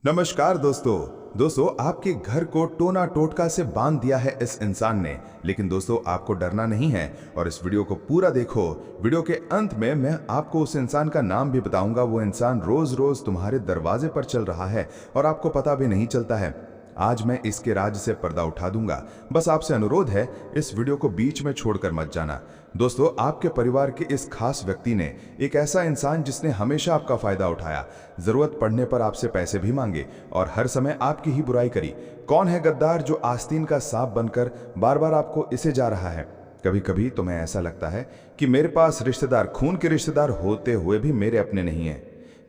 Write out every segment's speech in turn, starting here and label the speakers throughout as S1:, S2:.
S1: नमस्कार दोस्तों आपके घर को टोना टोटका से बांध दिया है इस इंसान ने। लेकिन दोस्तों आपको डरना नहीं है और इस वीडियो को पूरा देखो। वीडियो के अंत में मैं आपको उस इंसान का नाम भी बताऊंगा। वो इंसान रोज रोज तुम्हारे दरवाजे पर चल रहा है और आपको पता भी नहीं चलता है। आज मैं इसके राज से पर्दा उठा दूंगा। बस आपसे अनुरोध है, इस वीडियो को बीच में छोड़कर मत जाना। दोस्तों आपके परिवार के इस खास व्यक्ति ने, एक ऐसा इंसान जिसने हमेशा आपका फायदा उठाया, जरूरत पड़ने पर आपसे पैसे भी मांगे और हर समय आपकी ही बुराई करी। कौन है गद्दार जो आस्तीन का सांप बनकर बार बार आपको इसे जा रहा है? कभी कभी तुम्हें ऐसा लगता है कि मेरे पास रिश्तेदार, खून के रिश्तेदार होते हुए भी मेरे अपने नहीं है।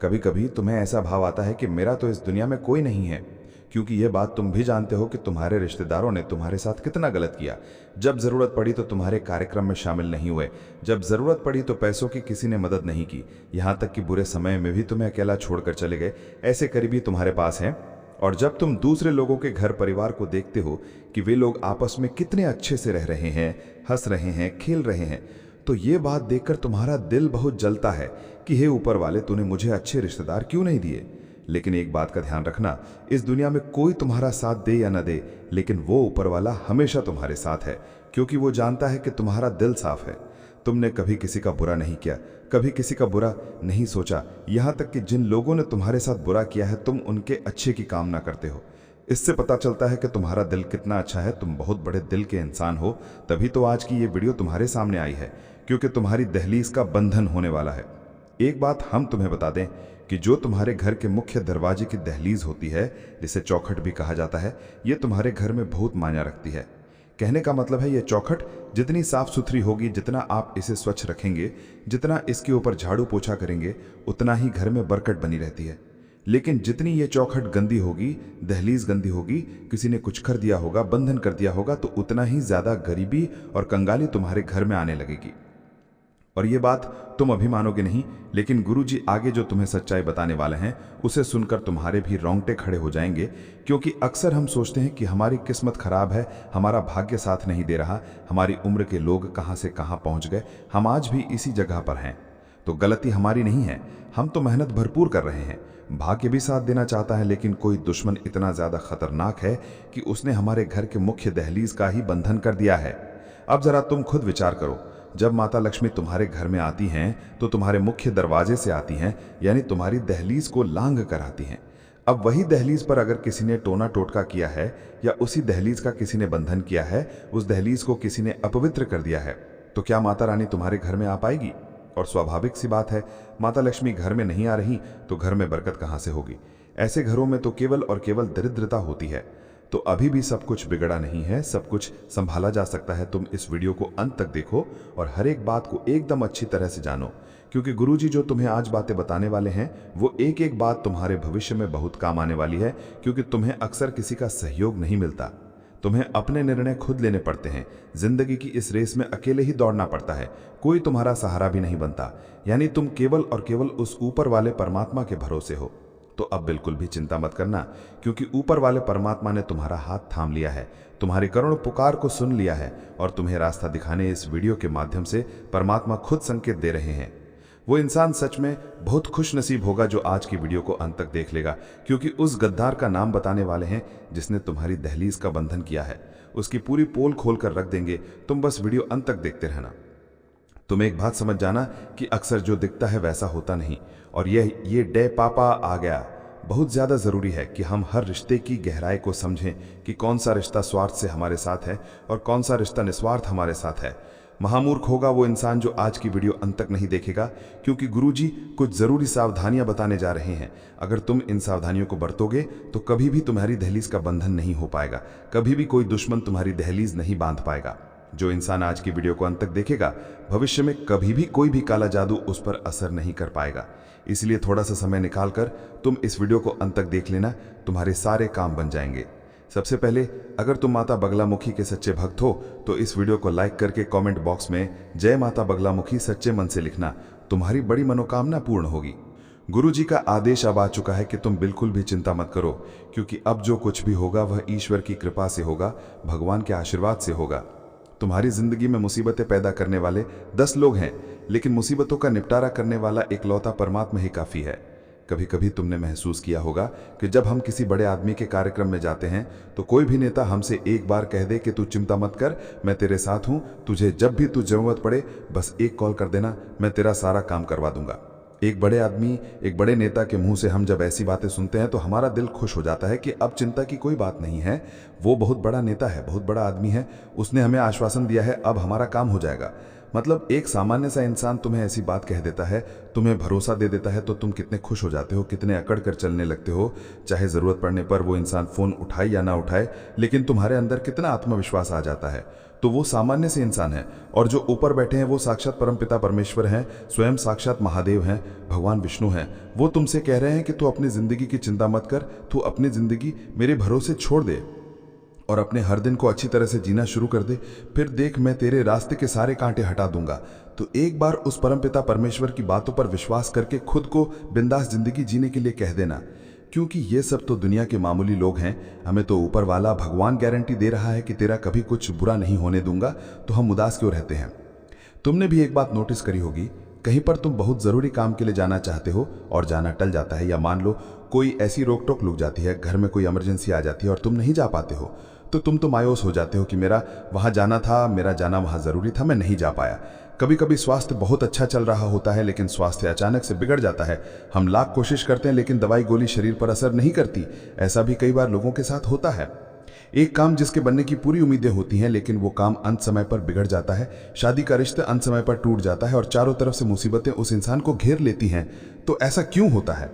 S1: कभी कभी तुम्हें ऐसा भाव आता है कि मेरा तो इस दुनिया में कोई नहीं है, क्योंकि यह बात तुम भी जानते हो कि तुम्हारे रिश्तेदारों ने तुम्हारे साथ कितना गलत किया। जब जरूरत पड़ी तो तुम्हारे कार्यक्रम में शामिल नहीं हुए, जब जरूरत पड़ी तो पैसों की किसी ने मदद नहीं की, यहां तक कि बुरे समय में भी तुम्हें अकेला छोड़कर चले गए। ऐसे करीबी तुम्हारे पास हैं। और जब तुम दूसरे लोगों के घर परिवार को देखते हो कि वे लोग आपस में कितने अच्छे से रह रहे हैं, हंस रहे हैं, खेल रहे हैं, तो ये बात देखकर तुम्हारा दिल बहुत जलता है कि हे ऊपर वाले, तूने मुझे अच्छे रिश्तेदार क्यों नहीं दिए। लेकिन एक बात का ध्यान रखना, इस दुनिया में कोई तुम्हारा साथ दे या न दे, लेकिन वो ऊपर वाला हमेशा तुम्हारे साथ है, क्योंकि वो जानता है कि तुम्हारा दिल साफ है। तुमने कभी किसी का बुरा नहीं किया, कभी किसी का बुरा नहीं सोचा। यहां तक कि जिन लोगों ने तुम्हारे साथ बुरा किया है, तुम उनके अच्छे की कामना करते हो। इससे पता चलता है कि तुम्हारा दिल कितना अच्छा है। तुम बहुत बड़े दिल के इंसान हो। तभी तो आज की ये वीडियो तुम्हारे सामने आई है, क्योंकि तुम्हारी दहलीज का बंधन होने वाला है। एक बात हम तुम्हें बता दें कि जो तुम्हारे घर के मुख्य दरवाजे की दहलीज होती है, जिसे चौखट भी कहा जाता है, ये तुम्हारे घर में बहुत मायना रखती है। कहने का मतलब है, ये चौखट जितनी साफ सुथरी होगी, जितना आप इसे स्वच्छ रखेंगे, जितना इसके ऊपर झाड़ू पोछा करेंगे, उतना ही घर में बरकत बनी रहती है। लेकिन जितनी ये चौखट गंदी होगी, दहलीज गंदी होगी, किसी ने कुछ कर दिया होगा, बंधन कर दिया होगा, तो उतना ही ज्यादा गरीबी और कंगाली तुम्हारे घर में आने लगेगी। और ये बात तुम अभी मानोगे नहीं, लेकिन गुरुजी आगे जो तुम्हें सच्चाई बताने वाले हैं, उसे सुनकर तुम्हारे भी रोंगटे खड़े हो जाएंगे। क्योंकि अक्सर हम सोचते हैं कि हमारी किस्मत खराब है, हमारा भाग्य साथ नहीं दे रहा, हमारी उम्र के लोग कहां से कहां पहुंच गए, हम आज भी इसी जगह पर हैं। तो गलती हमारी नहीं है, हम तो मेहनत भरपूर कर रहे हैं। भाग्य भी साथ देना चाहता है, लेकिन कोई दुश्मन इतना ज्यादा खतरनाक है कि उसने हमारे घर के मुख्य दहलीज का ही बंधन कर दिया है। अब जरा तुम खुद विचार करो, जब माता लक्ष्मी तुम्हारे घर में आती हैं तो तुम्हारे मुख्य दरवाजे से आती हैं, यानी तुम्हारी दहलीज को लांघ कर आती हैं। अब वही दहलीज पर अगर किसी ने टोना टोटका किया है, या उसी दहलीज का किसी ने बंधन किया है, उस दहलीज को किसी ने अपवित्र कर दिया है, तो क्या माता रानी तुम्हारे घर में आ पाएगी? और स्वाभाविक सी बात है, माता लक्ष्मी घर में नहीं आ रही तो घर में बरकत कहां से होगी? ऐसे घरों में तो केवल और केवल दरिद्रता होती है। तो अभी भी सब कुछ बिगड़ा नहीं है, सब कुछ संभाला जा सकता है। तुम इस वीडियो को अंत तक देखो और हर एक बात को एकदम अच्छी तरह से जानो, क्योंकि गुरुजी जो तुम्हें आज बातें बताने वाले हैं, वो एक एक बात तुम्हारे भविष्य में बहुत काम आने वाली है। क्योंकि तुम्हें अक्सर किसी का सहयोग नहीं मिलता, तुम्हें अपने निर्णय खुद लेने पड़ते हैं। जिंदगी की इस रेस में अकेले ही दौड़ना पड़ता है, कोई तुम्हारा सहारा भी नहीं बनता। यानी तुम केवल और केवल उस ऊपर वाले परमात्मा के भरोसे हो। तो अब बिल्कुल भी चिंता मत करना, क्योंकि ऊपर वाले परमात्मा ने तुम्हारा हाथ थाम लिया है, तुम्हारी करुण पुकार को सुन लिया है और तुम्हें रास्ता दिखाने इस वीडियो के माध्यम से परमात्मा खुद संकेत दे रहे हैं। वो इंसान सच में बहुत खुश नसीब होगा जो आज की वीडियो को अंत तक देख लेगा, क्योंकि उस गद्दार का नाम बताने वाले हैं जिसने तुम्हारी दहलीज का बंधन किया है। उसकी पूरी पोल खोल कर रख देंगे, तुम बस वीडियो अंत तक देखते रहना। तुम एक बात समझ जाना कि अक्सर जो दिखता है वैसा होता नहीं। और ये डे पापा आ गया। बहुत ज्यादा जरूरी है कि हम हर रिश्ते की गहराई को समझें कि कौन सा रिश्ता स्वार्थ से हमारे साथ है और कौन सा रिश्ता निस्वार्थ हमारे साथ है। महामूर्ख होगा वो इंसान जो आज की वीडियो अंत तक नहीं देखेगा, क्योंकि गुरुजी कुछ जरूरी सावधानियां बताने जा रहे हैं। अगर तुम इन सावधानियों को बरतोगे तो कभी भी तुम्हारी दहलीज का बंधन नहीं हो पाएगा, कभी भी कोई दुश्मन तुम्हारी दहलीज नहीं बांध पाएगा। जो इंसान आज की वीडियो को अंत तक देखेगा, भविष्य में कभी भी कोई भी काला जादू उस पर असर नहीं कर पाएगा। इसलिए थोड़ा सा समय निकालकर तुम इस वीडियो को अंत तक देख लेना, तुम्हारे सारे काम बन जाएंगे। सबसे पहले, अगर तुम माता बगलामुखी के सच्चे भक्त हो तो इस वीडियो को लाइक करके कमेंट बॉक्स में जय माता बगलामुखी सच्चे मन से लिखना। तुम्हारी बड़ी मनोकामना पूर्ण होगी। गुरुजी का आदेश अब आ चुका है कि तुम बिल्कुल भी चिंता मत करो, क्योंकि अब जो कुछ भी होगा वह ईश्वर की कृपा से होगा, भगवान के आशीर्वाद से होगा। तुम्हारी जिंदगी में मुसीबतें पैदा करने वाले 10 लोग हैं, लेकिन मुसीबतों का निपटारा करने वाला इकलौता परमात्मा ही काफी है। कभी कभी तुमने महसूस किया होगा कि जब हम किसी बड़े आदमी के कार्यक्रम में जाते हैं तो कोई भी नेता हमसे एक बार कह दे कि तू चिंता मत कर, मैं तेरे साथ हूं, तुझे जब भी तू जरूरत पड़े बस एक कॉल कर देना, मैं तेरा सारा काम करवा दूंगा। एक बड़े आदमी, एक बड़े नेता के मुंह से हम जब ऐसी बातें सुनते हैं तो हमारा दिल खुश हो जाता है कि अब चिंता की कोई बात नहीं है, वो बहुत बड़ा नेता है, बहुत बड़ा आदमी है, उसने हमें आश्वासन दिया है, अब हमारा काम हो जाएगा। मतलब एक सामान्य सा इंसान तुम्हें ऐसी बात कह देता है, तुम्हें भरोसा दे देता है, तो तुम कितने खुश हो जाते हो, कितने अकड़ कर चलने लगते हो। चाहे ज़रूरत पड़ने पर वो इंसान फ़ोन उठाए या ना उठाए, लेकिन तुम्हारे अंदर कितना आत्मविश्वास आ जाता है। तो वो सामान्य से इंसान है, और जो ऊपर बैठे हैं वो साक्षात परमपिता परमेश्वर हैं, स्वयं साक्षात महादेव हैं, भगवान विष्णु हैं। वो तुमसे कह रहे हैं कि तू अपनी ज़िंदगी की चिंता मत कर, तू अपनी ज़िंदगी मेरे भरोसे छोड़ दे और अपने हर दिन को अच्छी तरह से जीना शुरू कर दे, फिर देख मैं तेरे रास्ते के सारे कांटे हटा दूंगा। तो एक बार उस परमपिता परमेश्वर की बातों पर विश्वास करके खुद को बिंदास जिंदगी जीने के लिए कह देना, क्योंकि ये सब तो दुनिया के मामूली लोग हैं, हमें तो ऊपर वाला भगवान गारंटी दे रहा है कि तेरा कभी कुछ बुरा नहीं होने दूंगा, तो हम उदास क्यों रहते हैं। तुमने भी एक बात नोटिस करी होगी, कहीं पर तुम बहुत ज़रूरी काम के लिए जाना चाहते हो और जाना टल जाता है, या मान लो कोई ऐसी रोक टोक लग जाती है, घर में कोई इमरजेंसी आ जाती है और तुम नहीं जा पाते हो, तो तुम तो मायूस हो जाते हो कि मेरा वहाँ जाना था, मेरा जाना वहाँ ज़रूरी था, मैं नहीं जा पाया। कभी कभी स्वास्थ्य बहुत अच्छा चल रहा होता है लेकिन स्वास्थ्य अचानक से बिगड़ जाता है। हम लाख कोशिश करते हैं लेकिन दवाई गोली शरीर पर असर नहीं करती। ऐसा भी कई बार लोगों के साथ होता है। एक काम जिसके बनने की पूरी उम्मीदें होती हैं लेकिन वो काम अंत समय पर बिगड़ जाता है। शादी का रिश्ता अंत समय पर टूट जाता है और चारों तरफ से मुसीबतें उस इंसान को घेर लेती हैं। तो ऐसा क्यों होता है?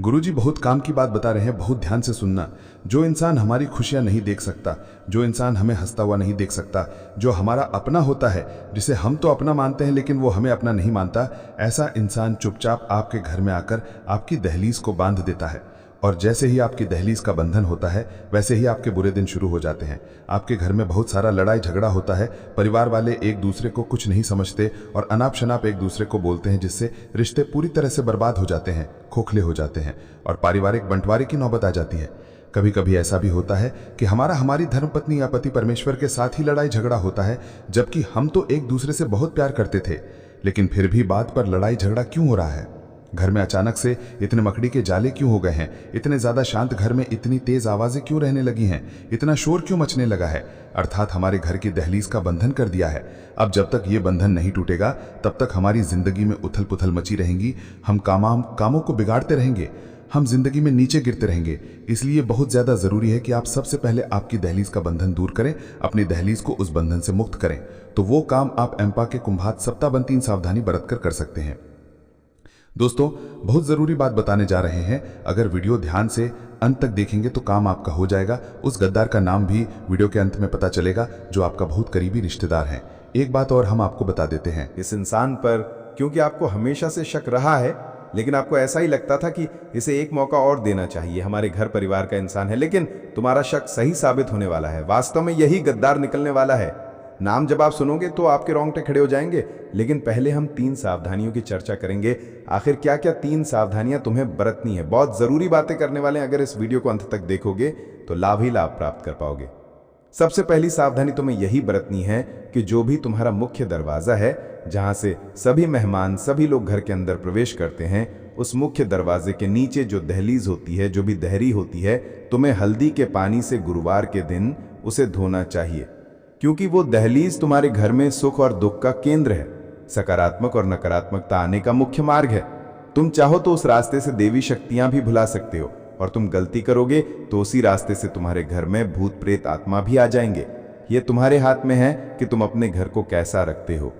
S1: गुरुजी बहुत काम की बात बता रहे हैं, बहुत ध्यान से सुनना। जो इंसान हमारी खुशियां नहीं देख सकता, जो इंसान हमें हंसता हुआ नहीं देख सकता, जो हमारा अपना होता है, जिसे हम तो अपना मानते हैं लेकिन वो हमें अपना नहीं मानता, ऐसा इंसान चुपचाप आपके घर में आकर आपकी दहलीज को बांध देता है। और जैसे ही आपकी दहलीज का बंधन होता है वैसे ही आपके बुरे दिन शुरू हो जाते हैं। आपके घर में बहुत सारा लड़ाई झगड़ा होता है, परिवार वाले एक दूसरे को कुछ नहीं समझते और अनाप शनाप एक दूसरे को बोलते हैं, जिससे रिश्ते पूरी तरह से बर्बाद हो जाते हैं, खोखले हो जाते हैं और पारिवारिक बंटवारे की नौबत आ जाती है। कभी कभी ऐसा भी होता है कि हमारी धर्मपत्नी या पति परमेश्वर के साथ ही लड़ाई झगड़ा होता है, जबकि हम तो एक दूसरे से बहुत प्यार करते थे, लेकिन फिर भी बात पर लड़ाई झगड़ा क्यों हो रहा है? घर में अचानक से इतने मकड़ी के जाले क्यों हो गए हैं? इतने ज्यादा शांत घर में इतनी तेज आवाजें क्यों रहने लगी हैं? इतना शोर क्यों मचने लगा है? अर्थात हमारे घर की दहलीज का बंधन कर दिया है। अब जब तक ये बंधन नहीं टूटेगा तब तक हमारी जिंदगी में उथल पुथल मची रहेंगी। हम कामों को बिगाड़ते रहेंगे, हम जिंदगी में नीचे गिरते रहेंगे। इसलिए बहुत ज्यादा जरूरी है कि आप सबसे पहले आपकी दहलीज का बंधन दूर करें, अपनी दहलीज को उस बंधन से मुक्त करें। तो वो काम आप एम्पा के कुंभात सप्ताह 3 सावधानी बरत कर सकते हैं। दोस्तों, बहुत ज़रूरी बात बताने जा रहे हैं। अगर वीडियो ध्यान से अंत तक देखेंगे तो काम आपका हो जाएगा। उस गद्दार का नाम भी वीडियो के अंत में पता चलेगा, जो आपका बहुत करीबी रिश्तेदार है। एक बात और हम आपको बता देते हैं,
S2: इस इंसान पर क्योंकि आपको हमेशा से शक रहा है, लेकिन आपको ऐसा ही लगता था कि इसे एक मौका और देना चाहिए, हमारे घर परिवार का इंसान है, लेकिन तुम्हारा शक सही साबित होने वाला है। वास्तव में यही गद्दार निकलने वाला है। नाम जब आप सुनोगे तो आपके रोंगटे खड़े हो जाएंगे। लेकिन पहले हम 3 सावधानियों की चर्चा करेंगे। आखिर क्या क्या 3 सावधानियां तुम्हें बरतनी है। बहुत जरूरी बातें करने वाले हैं। अगर इस वीडियो को अंत तक देखोगे तो लाभ ही लाभ प्राप्त कर पाओगे। सबसे पहली सावधानी तुम्हें यही बरतनी है कि जो भी तुम्हारा मुख्य दरवाजा है, जहां से सभी मेहमान, सभी लोग घर के अंदर प्रवेश करते हैं, उस मुख्य दरवाजे के नीचे जो दहलीज होती है, जो भी दहरी होती है, तुम्हें हल्दी के पानी से गुरुवार के दिन उसे धोना चाहिए, क्योंकि वो दहलीज तुम्हारे घर में सुख और दुख का केंद्र है, सकारात्मक और नकारात्मकता आने का मुख्य मार्ग है। तुम चाहो तो उस रास्ते से देवी शक्तियां भी भुला सकते हो, और तुम गलती करोगे तो उसी रास्ते से तुम्हारे घर में भूत प्रेत आत्मा भी आ जाएंगे। ये तुम्हारे हाथ में है कि तुम अपने घर को कैसा रखते हो।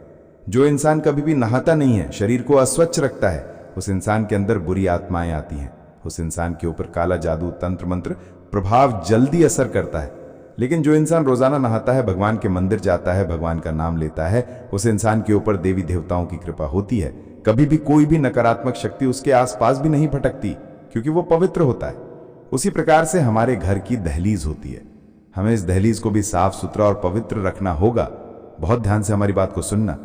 S2: जो इंसान कभी भी नहाता नहीं है, शरीर को अस्वच्छ रखता है, उस इंसान के अंदर बुरी आत्माएं आती हैं। उस इंसान के ऊपर काला जादू, तंत्र मंत्र प्रभाव जल्दी असर करता है। लेकिन जो इंसान रोजाना नहाता है, भगवान के मंदिर जाता है, भगवान का नाम लेता है, उस इंसान के ऊपर देवी देवताओं की कृपा होती है। कभी भी कोई भी नकारात्मक शक्ति उसके आसपास भी नहीं भटकती, क्योंकि वो पवित्र होता है। उसी प्रकार से हमारे घर की दहलीज होती है। हमें इस दहलीज को भी साफ सुथरा और पवित्र रखना होगा। बहुत ध्यान से हमारी बात को सुनना।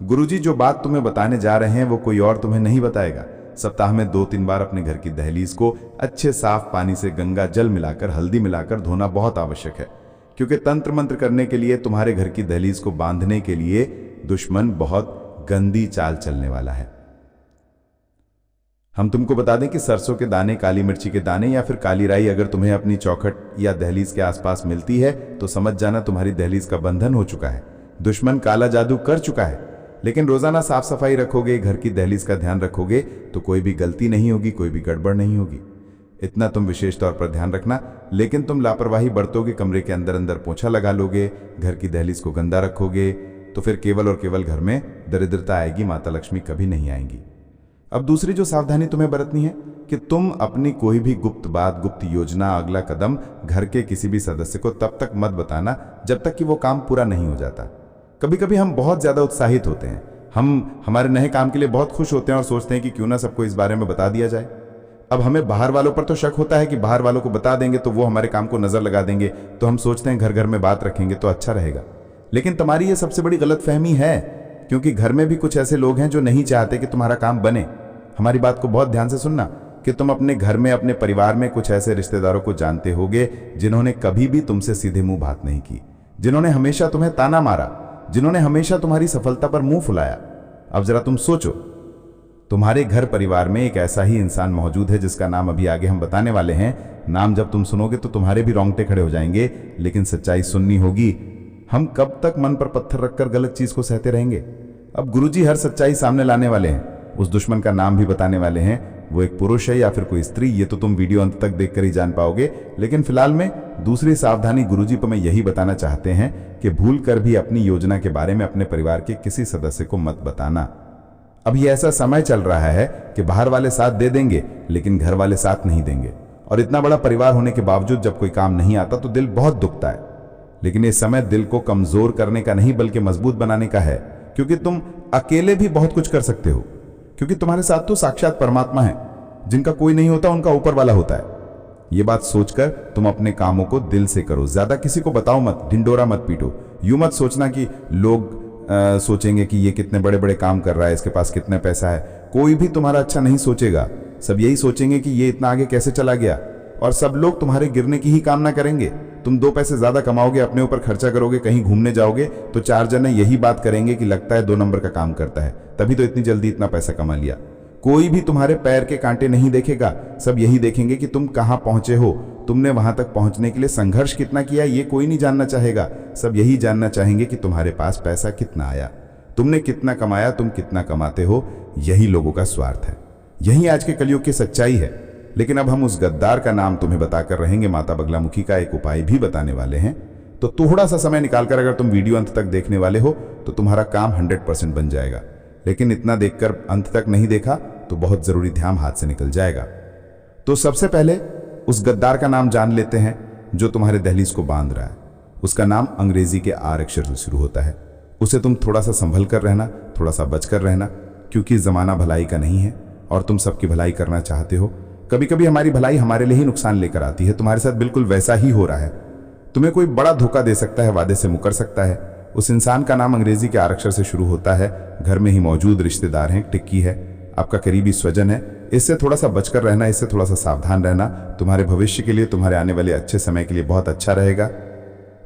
S2: गुरुजी जो बात तुम्हें बताने जा रहे हैं वो कोई और तुम्हें नहीं बताएगा। सप्ताह में 2-3 बार अपने घर की दहलीज को अच्छे साफ पानी से गंगा जल मिलाकर, हल्दी मिलाकर धोना बहुत आवश्यक है, क्योंकि तंत्र मंत्र करने के लिए, तुम्हारे घर की दहलीज को बांधने के लिए दुश्मन बहुत गंदी चाल चलने वाला है। हम तुमको बता दें कि सरसों के दाने, काली मिर्ची के दाने या फिर काली राई अगर तुम्हें अपनी चौखट या दहलीज के आसपास मिलती है तो समझ जाना तुम्हारी दहलीज का बंधन हो चुका है, दुश्मन काला जादू कर चुका है। लेकिन रोजाना साफ सफाई रखोगे, घर की दहलीज का ध्यान रखोगे तो कोई भी गलती नहीं होगी, कोई भी गड़बड़ नहीं होगी। इतना तुम विशेष तौर पर ध्यान रखना। लेकिन तुम लापरवाही बरतोगे, कमरे के अंदर अंदर पोछा लगा लोगे, घर की दहलीज को गंदा रखोगे, तो फिर केवल और केवल घर में दरिद्रता आएगी, माता लक्ष्मी कभी नहीं आएंगी। अब दूसरी जो सावधानी तुम्हें बरतनी है कि तुम अपनी कोई भी गुप्त बात, गुप्त योजना, अगला कदम घर के किसी भी सदस्य को तब तक मत बताना जब तक कि वो काम पूरा नहीं हो जाता। कभी कभी हम बहुत ज्यादा उत्साहित होते हैं, हम हमारे नए काम के लिए बहुत खुश होते हैं और सोचते हैं कि क्यों ना सबको इस बारे में बता दिया जाए। अब हमें बाहर वालों पर तो शक होता है कि बाहर वालों को बता देंगे तो वो हमारे काम को नजर लगा देंगे, तो हम सोचते हैं घर घर में बात रखेंगे तो अच्छा रहेगा। लेकिन तुम्हारी ये सबसे बड़ी गलतफहमी है, क्योंकि घर में भी कुछ ऐसे लोग हैं जो नहीं चाहते कि तुम्हारा काम बने। हमारी बात को बहुत ध्यान से सुनना कि तुम अपने घर में, अपने परिवार में कुछ ऐसे रिश्तेदारों को जानते होगे जिन्होंने कभी भी तुमसे सीधे मुंह बात नहीं की, जिन्होंने हमेशा तुम्हें ताना मारा, जिन्होंने हमेशा तुम्हारी सफलता पर मुंह फुलाया। अब जरा तुम सोचो, तुम्हारे घर परिवार में एक ऐसा ही इंसान मौजूद है जिसका नाम अभी आगे हम बताने वाले हैं। नाम जब तुम सुनोगे तो तुम्हारे भी रोंगटे खड़े हो जाएंगे, लेकिन सच्चाई सुननी होगी। हम कब तक मन पर पत्थर रखकर गलत चीज को सहते रहेंगे? अब गुरुजी हर सच्चाई सामने लाने वाले हैं, उस दुश्मन का नाम भी बताने वाले हैं। वो एक पुरुष है या फिर कोई स्त्री, ये तो तुम वीडियो अंत तक देखकर ही जान पाओगे। लेकिन फिलहाल में दूसरी सावधानी गुरुजी को मैं यही बताना चाहते हैं कि भूल कर भी अपनी योजना के बारे में अपने परिवार के किसी सदस्य को मत बताना। अब ये ऐसा समय चल रहा है कि बाहर वाले साथ दे देंगे लेकिन घर वाले साथ नहीं देंगे, और इतना बड़ा परिवार होने के बावजूद जब कोई काम नहीं आता तो दिल बहुत दुखता है। लेकिन ये समय दिल को कमजोर करने का नहीं बल्कि मजबूत बनाने का है, क्योंकि तुम अकेले भी बहुत कुछ कर सकते हो, क्योंकि तुम्हारे साथ तो साक्षात परमात्मा है। जिनका कोई नहीं होता उनका ऊपर वाला होता है। ये बात सोचकर तुम अपने कामों को दिल से करो, ज्यादा किसी को बताओ मत, ढिंडोरा मत पीटो। यूं मत सोचना कि लोग सोचेंगे कि ये कितने बड़े बड़े काम कर रहा है, इसके पास कितना पैसा है। कोई भी तुम्हारा अच्छा नहीं सोचेगा, सब यही सोचेंगे कि ये इतना आगे कैसे चला गया, और सब लोग तुम्हारे गिरने की ही कामना करेंगे। तुम 2 पैसे ज्यादा कमाओगे, अपने ऊपर खर्चा करोगे, कहीं घूमने जाओगे तो 4 जने यही बात करेंगे कि लगता है 2 नंबर का काम करता है, तभी तो इतनी जल्दी इतना पैसा कमा लिया। कोई भी तुम्हारे पैर के कांटे नहीं देखेगा, सब यही देखेंगे कि तुम कहां पहुंचे हो, तुमने वहां तक पहुंचने के लिए संघर्ष कितना किया, ये कोई नहीं जानना चाहेगा। सब यही जानना चाहेंगे कि तुम्हारे पास पैसा कितना आया, तुमने कितना कमाया, तुम कितना कमाते हो। यही लोगों का स्वार्थ है, यही आज के कलयुग की सच्चाई है। लेकिन अब हम उस गद्दार का नाम तुम्हें बताकर रहेंगे, माता बगलामुखी का एक उपाय भी बताने वाले हैं। तो थोड़ा सा समय निकालकर अगर तुम वीडियो अंत तक देखने वाले हो तो तुम्हारा काम 100% बन जाएगा। लेकिन इतना देखकर अंत तक नहीं देखा तो बहुत जरूरी ध्यान हाथ से निकल जाएगा। तो सबसे पहले उस गद्दार का नाम जान लेते हैं जो तुम्हारे दहलीज को बांध रहा है। उसका नाम अंग्रेजी के R अक्षर से शुरू होता है। उसे तुम थोड़ा सा संभल कर रहना, थोड़ा सा बचकर रहना, क्योंकि जमाना भलाई का नहीं है और तुम सबकी भलाई करना चाहते हो। कभी कभी हमारी भलाई हमारे लिए ही नुकसान लेकर आती है। तुम्हारे साथ बिल्कुल वैसा ही हो रहा है। तुम्हें कोई बड़ा धोखा दे सकता है, वादे से मुकर सकता है। उस इंसान का नाम अंग्रेजी के R अक्षर से शुरू होता है। घर में ही मौजूद रिश्तेदार हैं, टिक्की है, आपका करीबी स्वजन है। इससे थोड़ा सा बचकर रहना, इससे थोड़ा सा सावधान रहना तुम्हारे भविष्य के लिए, तुम्हारे आने वाले अच्छे समय के लिए बहुत अच्छा रहेगा।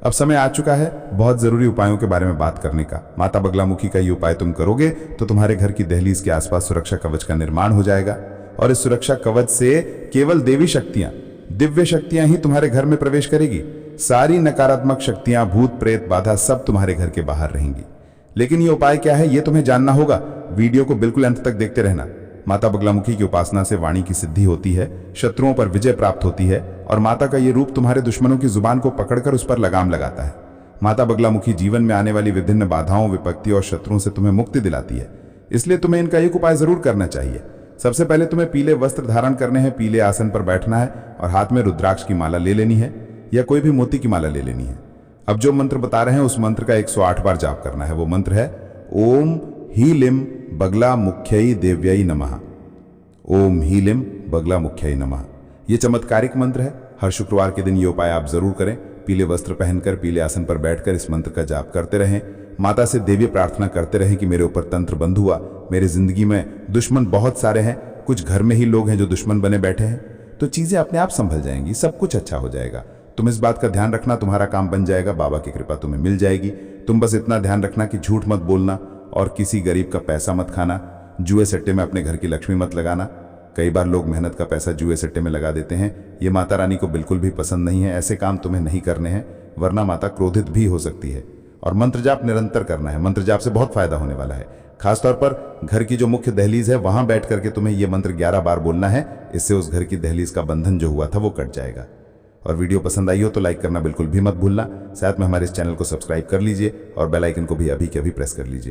S2: अब समय आ चुका है बहुत जरूरी उपायों के बारे में बात करने का। माता बगलामुखी का ये उपाय तुम करोगे तो तुम्हारे घर की दहलीज के आसपास सुरक्षा कवच का निर्माण हो जाएगा, और इस सुरक्षा कवच से केवल देवी शक्तियां, दिव्य शक्तियां ही तुम्हारे घर में प्रवेश करेगी। सारी नकारात्मक शक्तियां, भूत प्रेत, बाधा सब तुम्हारे घर के बाहर रहेंगी। लेकिन ये उपाय क्या है ये तुम्हें जानना होगा। वीडियो को बिल्कुल अंत तक देखते रहना। माता बगलामुखी की उपासना से वाणी की सिद्धि होती है, शत्रुओं पर विजय प्राप्त होती है, और माता का ये रूप तुम्हारे दुश्मनों की जुबान को पकड़कर उस पर लगाम लगाता है। माता बगलामुखी जीवन में आने वाली विभिन्न बाधाओं, विपत्ति और शत्रुओं से तुम्हें मुक्ति दिलाती है। इसलिए तुम्हें इनका एक उपाय जरूर करना चाहिए। सबसे पहले तुम्हें पीले वस्त्र धारण करने हैं, पीले आसन पर बैठना है और हाथ में रुद्राक्ष की माला ले लेनी है या कोई भी मोती की माला ले लेनी है। अब जो मंत्र बता रहे हैं उस मंत्र का 108 बार जाप करना है। वो मंत्र है ओम हीलिम बगलामुख्यै देव्यै नमः। ओम हीलिम बगलामुख्यै नमः। ये चमत्कारिक मंत्र है। हर शुक्रवार के दिन ये उपाय आप जरूर करें। पीले वस्त्र पहनकर पीले आसन पर बैठकर इस मंत्र का जाप करते रहें। माता से देवी प्रार्थना करते रहें कि मेरे ऊपर तंत्र बंद हुआ, मेरे जिंदगी में दुश्मन बहुत सारे हैं, कुछ घर में ही लोग हैं जो दुश्मन बने बैठे हैं, तो चीजें अपने आप संभल जाएंगी, सब कुछ अच्छा हो जाएगा। तुम इस बात का ध्यान रखना, तुम्हारा काम बन जाएगा, बाबा की कृपा तुम्हें मिल जाएगी। तुम बस इतना ध्यान रखना कि झूठ मत बोलना और किसी गरीब का पैसा मत खाना, जुए सट्टे में अपने घर की लक्ष्मी मत लगाना। कई बार लोग मेहनत का पैसा जुए सट्टे में लगा देते हैं। ये माता रानी को बिल्कुल भी पसंद नहीं है। ऐसे काम तुम्हें नहीं करने हैं, वरना माता क्रोधित भी हो सकती है। और मंत्र जाप निरंतर करना है। मंत्र जाप से बहुत फायदा होने वाला है। खासतौर पर घर की जो मुख्य दहलीज है वहां बैठ करके तुम्हें यह मंत्र 11 बार बोलना है। इससे उस घर की दहलीज का बंधन जो हुआ था वो कट जाएगा। और वीडियो पसंद आई हो तो लाइक करना बिल्कुल भी मत भूलना। साथ में हमारे इस चैनल को सब्सक्राइब कर लीजिए और बेल आइकन को भी अभी के अभी प्रेस कर लीजिए।